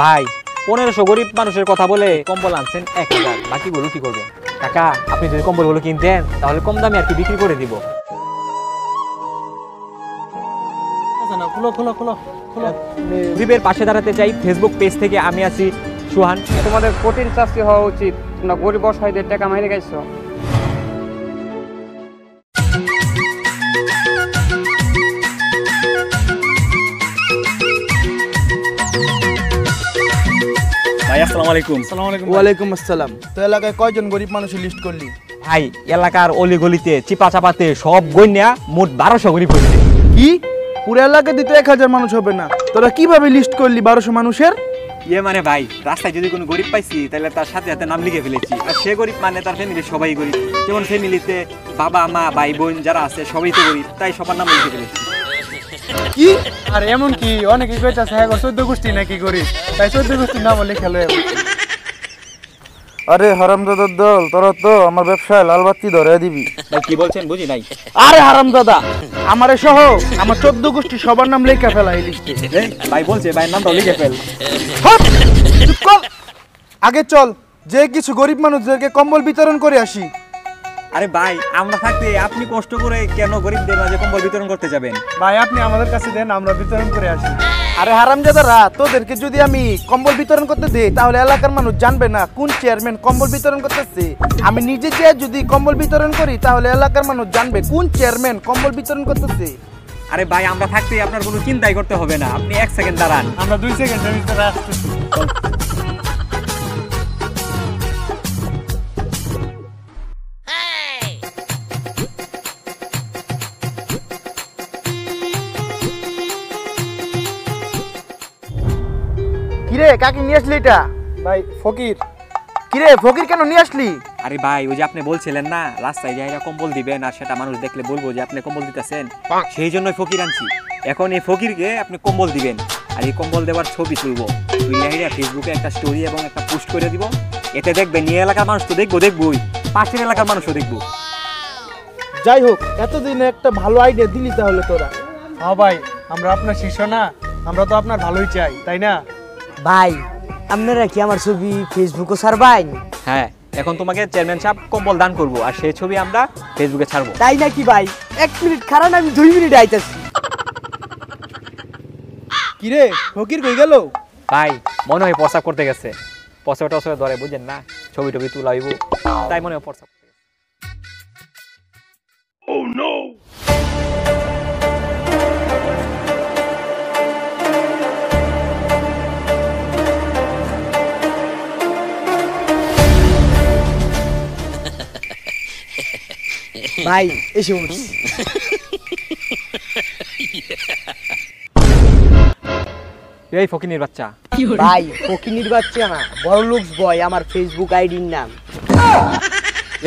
ভাই 1500 গরিব মানুষের কথা বলে কম্বল আনছেন 1000, বাকিগুলো কি করবেন? কাকা আপনি যদি কম্বলগুলো কিনতেন তাহলে কম দামে আর কি বিক্রি করে দিব। গরিবের পাশে দাঁড়াতে চাই ফেসবুক পেজ থেকে আমি আছি সুহান। তোমাদের কঠিন শাস্তি হওয়া উচিত, তোমরা গরিব অসহায়দের টাকা মেরে গেছো। ভাই আসসালামু আলাইকুম। ওয়ালাইকুম আসসালাম। তো এলাকায় কয়জন গরিব মানুষের লিস্ট করলি? ভাই এলাকার অলি গলিতে চিপা চাপাতে সব গইনা মোট 1200 গরিব হয়েছে। কি পুরো এলাকায় দিতে 1000 মানুষ হবে না? তোরা কিভাবে লিস্ট করলি 1200 মানুষের? মানে ভাই রাস্তায় যদি কোনো গরিব পাইছি তাহলে তার সাথে সাথে নাম লিখে ফেলেছি। আর সে গরিব মানে তার ফ্যামিলি সবাই গরিব, যেমন ফ্যামিলিতে বাবা মা ভাই বোন যারা আছে সবাই তো গরিব, তাই সবার নাম লিখে ফেলেছি। কি আর এমন কি অনেকে কইতাছে হ্যাঁ 14 গোষ্ঠী নাকি গরিব, তাই 14 গোষ্ঠীর নাম লিখে লয়। আরে হারামজাদার দল, তোরা তো আমার ব্যবসায় লাল বাতি ধরে দিবি। ভাই কি বলছেন বুঝি নাই। আরে হারামজাদা, আমারে সহ আমার 14 গোষ্ঠী সবার নাম লেখা ফেলা এই লিস্টে। ভাই বলছে ভাইয়ের নামটাও লিখে ফেল। চুপ কর। আগে চল যে কিছু গরিব মানুষদেরকে কম্বল বিতরণ করে আসি। আরে ভাই আমরা থাকতে আপনি কষ্ট করে কেন গরিবদের মাঝে কম্বল বিতরণ করতে যাবেন? ভাই আপনি আমাদের কাছে দেন, আমরা বিতরণ করে আসি। আরে হারামজাদারা, তোদেরকে যদি আমি কম্বল বিতরণ করতে দেই তাহলে এলাকার মানুষ জানবে না কোন চেয়ারম্যান কম্বল বিতরণ করতেছে। আমি নিজে চেয়ে যদি কম্বল বিতরণ করি তাহলে এলাকার মানুষ জানবে কোন চেয়ারম্যান কম্বল বিতরণ করতেছে। আরে ভাই আমরা থাকতে আপনার কোনো চিন্তাই করতে হবে না, আপনি 1 সেকেন্ড দাঁড়ান, আমরা 2 সেকেন্ডের ভিতরে আসতেছি। কিরে কাকি নিয়ে আসলি এটা? ভাই ফকির। কিরে ফকির কেন নিয়ে আসলি? আরে ভাই ওই যে আপনি বলছিলেন না রাস্তায় যাইরা কম্বল দিবেন আর সেটা মানুষ দেখলে বলবো যে আপনি কম্বল দিতেছেন, সেই জন্যই ফকির আনছি। এখন এই ফকিরকে আপনি কম্বল দিবেন আর এই কম্বল দেওয়ার ছবি তুলবো, তুলে ফেসবুকে একটা স্টোরি এবং একটা পোস্ট করে দিব। এতে দেখবেন এই এলাকার মানুষ তো দেখবোই, পাশের এলাকার মানুষও দেখবো। যাই হোক, এতদিনে একটা ভালো আইডিয়া দিলি তাহলে তোরা। হ্যাঁ ভাই, আমরা আপনার শিষ্য না, আমরা তো আপনার ভালোই চাই, তাই না? ভাই আপনারা কি আমার ছবি ফেসবুকে ছাড়বেন? হ্যাঁ, এখন তোমাকে চেয়ারম্যান সাহেব কম্বল দান করবো আর সেই ছবি আমরা ফেসবুকে ছাড়বো। তাই নাকি ভাই? 1 মিনিট খারান, আমি 2 মিনিট আইতাছি। কিরে ফকির কই গেল? ভাই মনে হয় প্রস্রাব করতে গেছে, প্রস্রাবটা ধরে বুঝেন না, ছবি টবি তুলাইব, তাই মনে হয় প্রস্রাব। Oh no! ভাই এসে উঠছি। এই ফকিনির বাচ্চা। ভাই ফকিনির বাচ্চা না, বড় লুকস বয় আমার ফেসবুক আইডির নাম।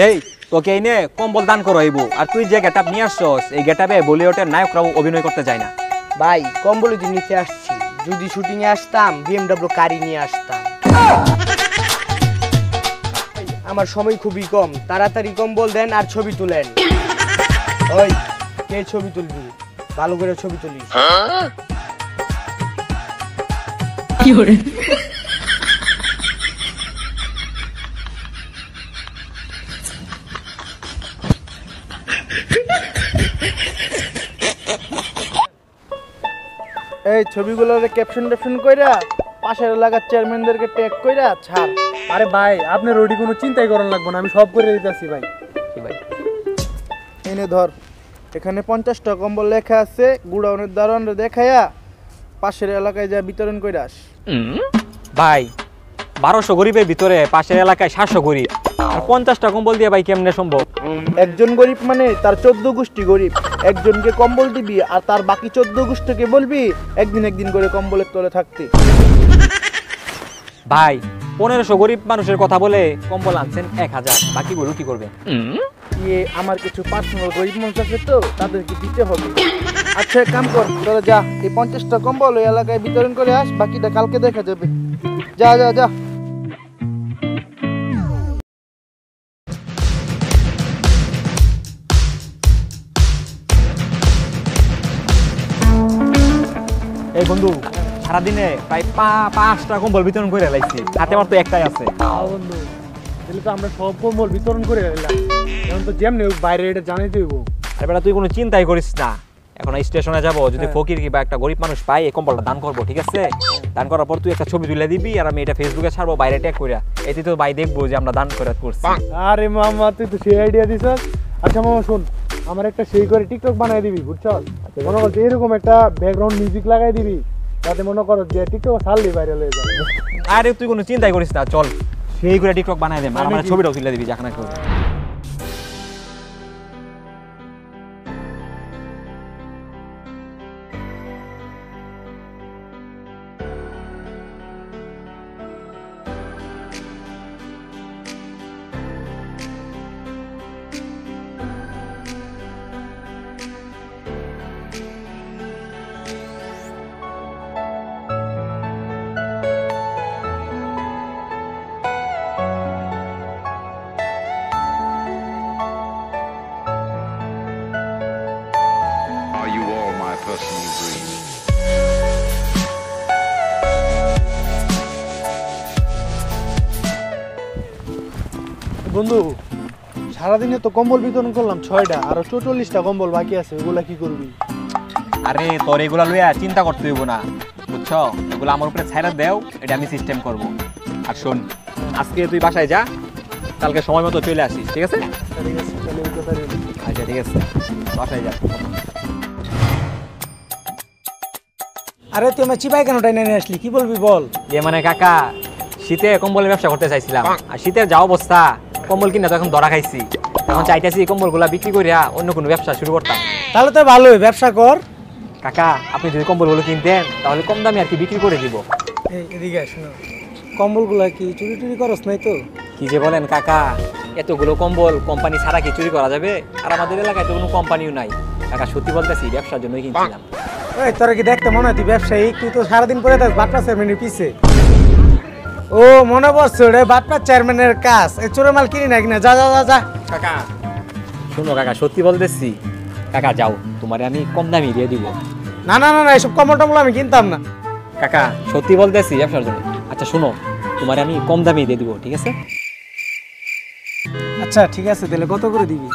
এই তোকে এই নে কম্বল দান করো আইবো, আর তুই যে গেটআপ নিয়ে আসছস এই গেটআপে বলিউডের নায়করাও অভিনয় করতে যায় না। ভাই কম্বল নিতে আসছি, যদি শুটিং এ আসতাম BMW গাড়ি নিয়ে আসতাম। আমার সময় খুবই কম, তাড়াতাড়ি কম্বল দেন আর ছবি তুলেন। ওই কে ছবি তুলবি? ভালো করে ছবি তুলিস। কি করে? এই ছবিগুলোর ক্যাপশন কইরা পাশের এলাকার চেয়ারম্যানদেরকে ট্যাগ কইরা ছাড়। আরে ভাই আপনার ওডি কোনো চিন্তাই করার লাগবে না, আমি সব করে দিতেছি ভাই। কি ভাই এনে ধর, এখানে 50টা কম্বল লেখা আছে, গুড়াউনের দারোয়ানরে দেখায়া পাশের এলাকায় যা বিতরণ কইরা আস। ভাই 1200 গরিবের ভিতরে পাশের এলাকায় 700 গরিব, আর 50টা কম্বল দিয়ে ভাই কেমনে সম্ভব? একজন গরিব মানে তার 14 গোষ্ঠী গরিব। একজনকে কম্বল দিবি আর তার বাকি 14 গোষ্ঠীকে বলবি একদিন করে কম্বলের তলে থাকতে। ভাই 1500 গরিব মানুষের কথা বলে কম্বল আনছেন 1000, বাকিগুলো কি করবেন? আমার কিছু পার্সোনাল গরিব মানুষ আছে তো, তাদেরকে দিতে হবে। আচ্ছা কাম কর, তোরা যা এই 50টা কম্বল ওই এলাকায় বিতরণ করে আস, বাকিটা কালকে দেখা যাবে। যা যা যা। এই বন্ধু সারাদিনে প্রায় 5টা কম্বল বিতরণ করে লাইছি, হাতে আমার তো একটাই আছে। বন্ধু তাহলে তো আমরা সব কম্বল বিতরণ করে এলাম, এখন তো যেমনি হোক বাইরে এটা জানাইতে হইব। আর বেটা তুই কোনো চিন্তাই করিস না, এখন স্টেশনে যাবো, যদি ফকির কিংবা একটা গরিব মানুষ পাই এই কম্বলটা দান করবো, ঠিক আছে? দান করার পর তুই একটা ছবি তুলে দিবি আর আমি এটা ফেসবুকে ছাড়বো বাইরে ট্যাগ করে, এতে তো ভাই দেখবো যে আমরা দান করে করছি। আরে মামা তুই তো সেই আইডিয়া দিছস। আচ্ছা মামা শোন, আমার একটা সেই করে টিকটক বানাই দিবি, বুঝছস? মনে কর যে এরকম একটা ব্যাকগ্রাউন্ড মিউজিক লাগাই দিবি, যাতে মনে করো যে টিকটক ছাড়লেই ভাইরাল হয়ে যাবে। আরে তুই কোনো চিন্তাই করিস না, চল সেই করে টিকটক বানাই দেব, আর আমার ছবিটাও তুলে দিবি যাখানে কেউ। Are you all my personal dreams? বন্ধু সারাদিনে তো কম্বল বিতরণ করলাম 6টা, আরো 44টা কম্বল বাকি আছে, ওগুলা কি করবি? আরে তোর এগুলা লইয়া চিন্তা করতে হইব না, বুঝছো? এগুলো আমার উপরে ছাইরা দেও, এটা আমি সিস্টেম করব। আর শোন, আজকে তুই বাসায় যা, কালকে সময় মতো চলে আসিস, ঠিক আছে? ঠিক আছে, তাহলে ওই কথা রইলো। আচ্ছা ঠিক আছে, বাসায় যা। আরে তুই আমার চিপাই কেন টাইনে নিয়ে আসলি, কি বলবি বল? যে মানে কাকা, শীতে কম্বলের ব্যবসা করতে চাইছিলাম, আর শীতের যা অবস্থা, কম্বল কিনা তো এখন ধরা খাইছি, এখন চাইতেছি কম্বলগুলা বিক্রি করিয়া অন্য কোনো ব্যবসা শুরু করতাম। তাহলে তো ভালোই, ব্যবসা কর। কাকা আপনি যদি কম্বলগুলো কিনতেন তাহলে কম দামে আর কি বিক্রি করে দিব। এই এদিকে শোনো, কম্বলগুলা কি চুরি টুরি করস নাই তো? কি যে বলেন কাকা, এতগুলো কম্বল কোম্পানি ছাড়া কি চুরি করা যাবে? আর আমাদের এলাকায় তো কোনো কোম্পানিও নাই। কাকা সত্যি বলতেছি, ব্যবসার জন্যই কিনছিলাম। ওই তোরা কি দেখতে মনে হয় তুই ব্যবসায়ী? তুই তো সারাদিন পরে থাক বাটপা চেয়ারম্যানের পিছে। ও মনে পড়ছে, ওটা বাটপা চেয়ারম্যানের কাজ। এই চোরের মাল কিনি না কিনা, যা যা যা যা। কাকা শুনো কাকা, সত্যি বলতেছি কাকা, যাও তোমারে আমি কম দামে দিয়ে দিব। না না না না, এসব কম্বল টম্বল আমি কিনতাম না। কাকা সত্যি বলতেছি ব্যবসার জন্য। আচ্ছা শুনো, তোমারে আমি কম দামে দিয়ে দিব, ঠিক আছে? আচ্ছা ঠিক আছে, তাহলে কত করে দিবি?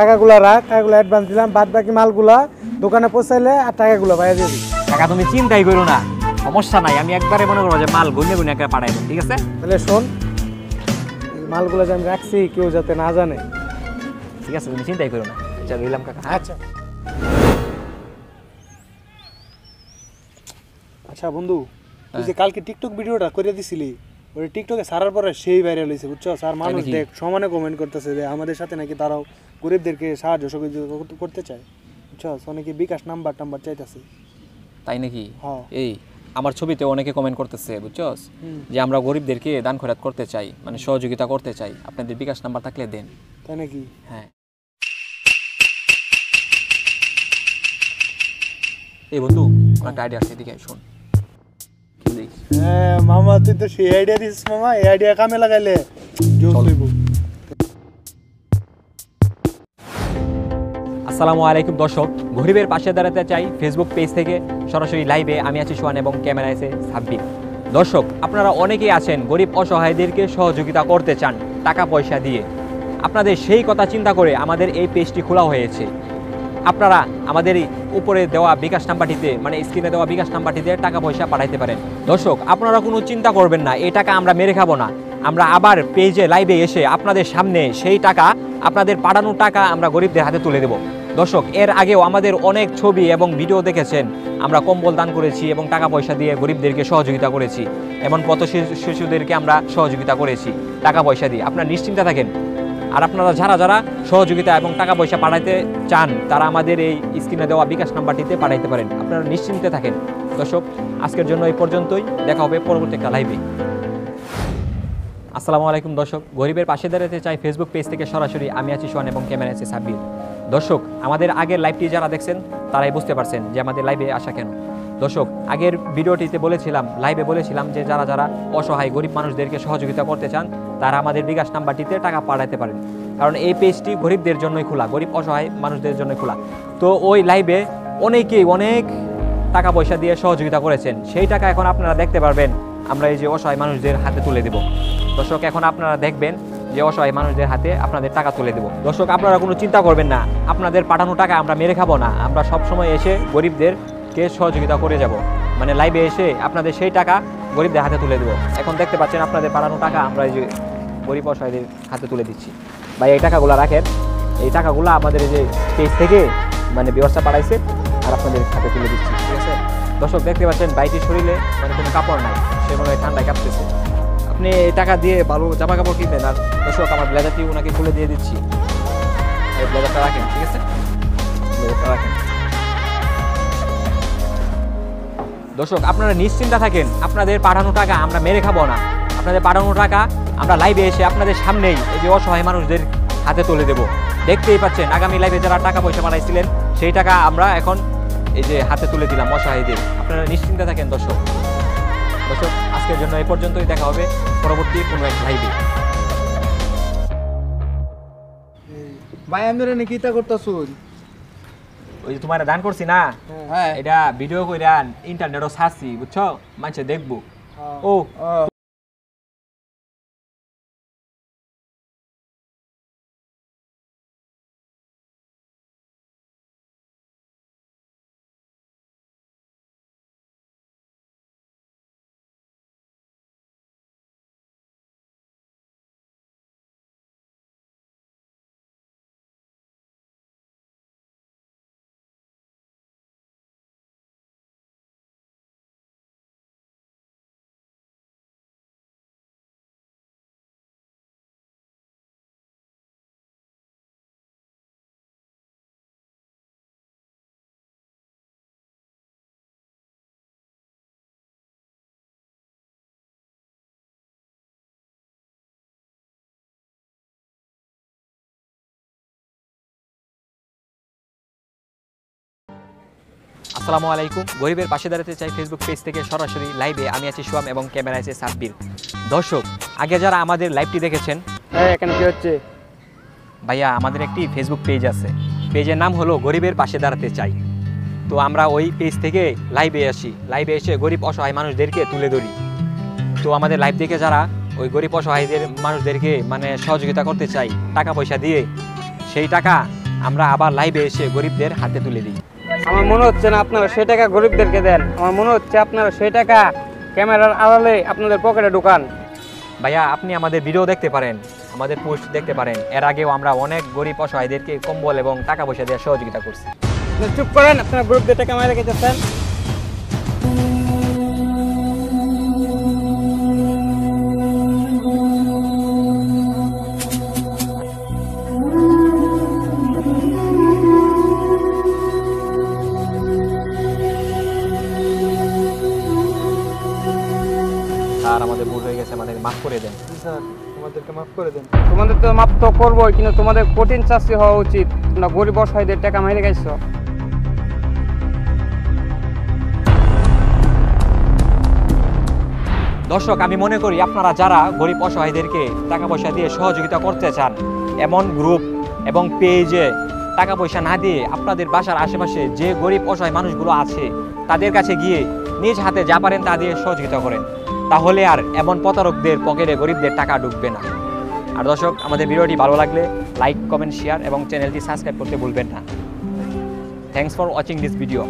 টাকাগুলা রাখ, টাকাগুলো অ্যাডভান্স দিলাম, বাদ বাকি মালগুলা দোকানে পৌঁছাইলে আর টাকাগুলো বাইরে দিবি। কাকা তুমি চিন্তাই করো না, সমস্যা নাই, আমি একবারে মনে করো যে মাল গুনে গুনে একটা পাঠাই দেব, ঠিক আছে? তাহলে শোন, এই মালগুলো যে আমি রাখছি কেউ যাতে না জানে। ঠিক আছে, তুমি চিন্তাই করো না। আচ্ছা রইলাম কাকা। আচ্ছা আচ্ছা বন্ধু, তুই যে কালকে টিকটক ভিডিওটা করে দিছিলি, ওই টিকটকে ছাড়ার পরে সেই ভাইরাল হয়েছে, বুঝছো? আর মানুষ নাকি? দেখ সমানে কমেন্ট করতেছে যে আমাদের সাথে নাকি তারাও গরিবদেরকে সাহায্য সহযোগিতা করতে চায়, বুঝছো? অনেকে বিকাশ নাম্বার টাম্বার চাইতেছে। তাই নাকি? হ্যাঁ। এই আমার ছবিতে অনেকে কমেন্ট করতেছে, বুঝছস, যে আমরা গরিবদেরকে দান খয়রাত করতে চাই, মানে সহযোগিতা করতে চাই, আপনাদের বিকাশ নাম্বার থাকলে দেন। তাই নাকি? হ্যাঁ। এই বন্ধু, আমার একটা আইডিয়া আছে, এদিকে আয়, শোন। কি বলিস? হ্যাঁ মামা, তুই তো সেই আইডিয়া দিস মামা, এই আইডিয়া কামে লাগাইলে জোর হইব। আসসালামু আলাইকুম দর্শক, গরিবের পাশে দাঁড়াতে চাই ফেসবুক পেজ থেকে সরাসরি লাইভে আমি আছি সোহান এবং ক্যামেরায় আছে সাব্বির। দর্শক আপনারা অনেকেই আছেন গরিব অসহায়দেরকে সহযোগিতা করতে চান টাকা পয়সা দিয়ে, আপনাদের সেই কথা চিন্তা করে আমাদের এই পেজটি খোলা হয়েছে। আপনারা আমাদের এই উপরে দেওয়া বিকাশ নাম্বারটিতে, মানে স্ক্রিনে দেওয়া বিকাশ নাম্বারটিতে টাকা পয়সা পাঠাইতে পারেন। দর্শক আপনারা কোনো চিন্তা করবেন না, এই টাকা আমরা মেরে খাবো না, আমরা আবার পেজে লাইভে এসে আপনাদের সামনে সেই টাকা, আপনাদের পাঠানো টাকা আমরা গরিবদের হাতে তুলে দেব। দর্শক এর আগেও আমাদের অনেক ছবি এবং ভিডিও দেখেছেন, আমরা কম্বল দান করেছি এবং টাকা পয়সা দিয়ে গরিবদেরকে সহযোগিতা করেছি, এমন পথ শিশুদেরকে আমরা সহযোগিতা করেছি টাকা পয়সা দিয়ে। আপনারা নিশ্চিন্তে থাকেন। আর আপনারা যারা যারা সহযোগিতা এবং টাকা পয়সা পাঠাইতে চান তারা আমাদের এই স্ক্রিনে দেওয়া বিকাশ নাম্বারটিতে পাঠাইতে পারেন। আপনারা নিশ্চিন্তে থাকেন। দর্শক আজকের জন্য এই পর্যন্তই, দেখা হবে পরবর্তী একটা লাইভে। আসসালামু আলাইকুম দর্শক, গরিবের পাশে দাঁড়াতে চাই ফেসবুক পেজ থেকে সরাসরি আমি আছি সোহান এবং ক্যামেরা আছে সাব্বির। দর্শক আমাদের আগের লাইভটি যারা দেখছেন তারাই বুঝতে পারছেন যে আমাদের লাইভে আসা কেন। দর্শক, আগের ভিডিওটিতে বলেছিলাম, লাইভে বলেছিলাম যে যারা যারা অসহায় গরিব মানুষদেরকে সহযোগিতা করতে চান তারা আমাদের বিকাশ নাম্বারটিতে টাকা পাঠাতে পারেন, কারণ এই পেজটি গরিবদের জন্যই খোলা, গরিব অসহায় মানুষদের জন্যই খোলা। তো ওই লাইভে অনেকেই অনেক টাকা পয়সা দিয়ে সহযোগিতা করেছেন, সেই টাকা এখন আপনারা দেখতে পারবেন আমরা এই যে অসহায় মানুষদের হাতে তুলে দেব। দর্শক, এখন আপনারা দেখবেন যে অসহায় মানুষদের হাতে আপনাদের টাকা তুলে দেব। দর্শক, আপনারা কোনো চিন্তা করবেন না, আপনাদের পাঠানো টাকা আমরা মেরে খাবো না, আমরা সবসময় এসে গরিবদেরকে সহযোগিতা করে যাব, মানে লাইভে এসে আপনাদের সেই টাকা গরিবদের হাতে তুলে দেবো। এখন দেখতে পাচ্ছেন আপনাদের পাঠানো টাকা আমরা এই যে গরিব অসহায়দের হাতে তুলে দিচ্ছি। ভাই, এই টাকাগুলো রাখেন, এই টাকাগুলো আমাদের এই যে পেজ থেকে মানে ব্যবস্থা পাঠাইছে আর আপনাদের হাতে তুলে দিচ্ছি, ঠিক আছে? দর্শক, দেখতে পাচ্ছেন বাইটির শরীরে মানে কোনো কাপড় নাই, সে মনে হয় ঠান্ডায় কাঁপতেছে। আপনি এই টাকা দিয়ে ভালো জামা কাপড় কিনবেন। আর দর্শক, আমার ব্লেজারটি ওনাকে খুলে দিয়ে দিচ্ছি, এই ব্লেজারটা রাখেন, ঠিক আছে? ব্লেজারটা রাখেন। দর্শক, আপনারা নিশ্চিন্তা থাকেন, আপনাদের পাঠানো টাকা আমরা মেরে খাবো না, আপনাদের পাঠানো টাকা আমরা লাইভে এসে আপনাদের সামনেই এই যে অসহায় মানুষদের হাতে তুলে দেব। দেখতেই পাচ্ছেন আগামী লাইভে যারা টাকা পয়সা পাঠাইছিলেন সেই টাকা আমরা এখন এই যে হাতে তুলে দিলাম অসহায়দের। আপনারা নিশ্চিন্তা থাকেন দর্শক। দর্শক, আজকের জন্য এই পর্যন্তই, দেখা হবে পরবর্তী কোনো এক লাইভে। ভাই আমরা নাকি এটা করতেছুন? ওই যে তোমার দান করছি না, হ্যাঁ, এটা ভিডিও কইরা ইন্টারনেটও ছাড়ছি, বুঝছো? মানুষে দেখবো। ও আসসালামু আলাইকুম। গরিবের পাশে দাঁড়াতে চাই ফেসবুক পেজ থেকে সরাসরি লাইভে আমি আছি সোয়াম এবং ক্যামেরা আছে সাব্বির। দর্শক, আগে যারা আমাদের লাইভটি দেখেছেন, হ্যাঁ, এখানে কি হচ্ছে? ভাইয়া আমাদের একটি ফেসবুক পেজ আছে, পেজের নাম হলো গরিবের পাশে দাঁড়াতে চাই। তো আমরা ওই পেজ থেকে লাইভে আসি, লাইভে এসে গরিব অসহায় মানুষদেরকে তুলে ধরি। তো আমাদের লাইভ দেখে যারা ওই গরিব অসহায়দের মানুষদেরকে মানে সহযোগিতা করতে চাই টাকা পয়সা দিয়ে, সেই টাকা আমরা আবার লাইভে এসে গরিবদের হাতে তুলে দিই। আমার মনে হচ্ছে না আপনারা সেই টাকা গরিবদেরকে দেন, আমার মনে হচ্ছে আপনারা সেই টাকা ক্যামেরার আড়ালে আপনাদের পকেটে ঢুকান। ভাইয়া, আপনি আমাদের ভিডিও দেখতে পারেন, আমাদের পোস্ট দেখতে পারেন, এর আগেও আমরা অনেক গরিব অসহায়দেরকে কম্বল এবং টাকা পয়সা দিয়ে সহযোগিতা করছি। চুপ করেন, আপনারা গরিবদের টাকা মেরে রেখেছেন। আর আমাদের ভুল হয়ে গেছে, আমাদের মাফ করে দেন। স্যার আমাদেরকে মাফ করে দেন। তোমাদের তো মাপ তো করবোই, কিন্তু তোমাদের কঠিন শাস্তি হওয়া উচিত। তোমরা গরিব অসহায়দের টাকা মেরে গেছো। দর্শক, আমি মনে করি আপনারা যারা গরিব অসহায়দেরকে টাকা পয়সা দিয়ে সহযোগিতা করতে চান, এমন গ্রুপ এবং পেজে টাকা পয়সা না দিয়ে আপনাদের বাসার আশেপাশে যে গরিব অসহায় মানুষগুলো আছে তাদের কাছে গিয়ে নিজ হাতে যা পারেন তা দিয়ে সহযোগিতা করেন, তাহলে আর এমন প্রতারকদের পকেটে গরিবদের টাকা ঢুকবে না। আর দর্শক, আমাদের ভিডিওটি ভালো লাগলে লাইক, কমেন্ট, শেয়ার এবং চ্যানেলটি সাবস্ক্রাইব করতে ভুলবেন না। Thanks for watching this video.